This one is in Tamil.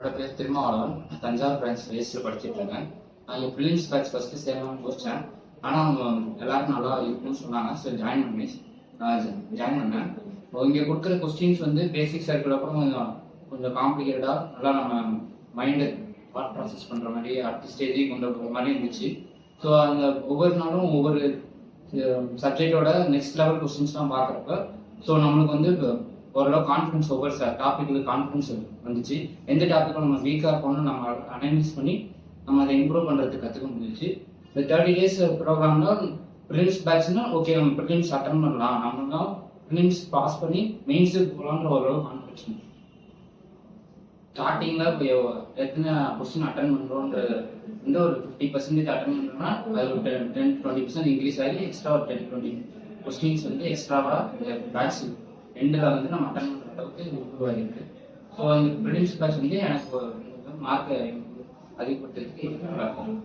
என்னோட பேர் திருமாவளவன். தஞ்சாவூர் பிரான்ச் வேஸ்ட்டில் படிச்சுட்டு இருக்கேன். நான் இங்கே ப்ரிலிம்ஸ் பேட்ச் ஃபஸ்ட்டு சேரணும்னு யோசித்தேன். ஆனால் எல்லாரும் நல்லா இருக்குன்னு சொன்னாங்க. ஸோ ஜாயின் பண்ணேன். இங்கே கொடுக்குற கொஸ்டின்ஸ் வந்து பேசிக்ஸாக இருக்கிறப்பறம் கொஞ்சம் காம்ப்ளிகேட்டடாக நல்லா நம்ம மைண்டு தாட் ப்ராசஸ் பண்ணுற மாதிரி அடுத்த ஸ்டேஜுக்கு கொண்டு வர மாதிரி இருந்துச்சு. ஸோ அந்த ஒவ்வொரு நாளும் ஒவ்வொரு சப்ஜெக்டோட நெக்ஸ்ட் லெவல் கொஸ்டின்ஸ்லாம் பார்க்குறப்ப ஸோ நம்மளுக்கு வந்து ஓரளவு கான்ஃபிடன்ஸ் ஒவ்வொரு டாப்பிக்கில் கான்ஃபிடன்ஸ் வந்துச்சு. எந்த டாப்பிக்கும் நம்ம வீக்காக இருக்கணும்னு நம்ம அனலைஸ் பண்ணி நம்ம அதை இம்ப்ரூவ் பண்ணுறதுக்கு கற்றுக்க முடிஞ்சிச்சு. இந்த 30 days ப்ரோக்ராமில் ப்ரிலிம்ஸ் பேட்ச்னா ஓகே நம்ம ப்ரிலிம்ஸ் அட்டன் பண்ணலாம், நம்மளாம் ப்ரிலிம்ஸ் பாஸ் பண்ணி மெயின்ஸுக்கு போகலான்ற ஓரளவு கான்ஃபிடன்ஸ். ஸ்டார்டிங்கில் இப்போ எத்தனை கொஸ்டின் அட்டன் பண்ணுறோன்ற வந்து ஒரு 50% அட்டன் பண்ணுறோம்னா அது ஒரு 10-20% இன்க்ரீஸ் ஆகி எக்ஸ்ட்ரா ஒரு 10-20 கொஸ்டின்ஸ் வந்து எக்ஸ்ட்ராவாக பேட்ச் எண்டில் வந்து நம்ம அட்டன் பண்ணுற அளவுக்கு உருவாகிருக்கு. ஸோ இந்த ப்ரிலிம்ஸ் பேட்ச் வந்து எனக்கு மார்க்கை அதிகப்படுத்துறதுக்கு நல்லா இருக்கும்.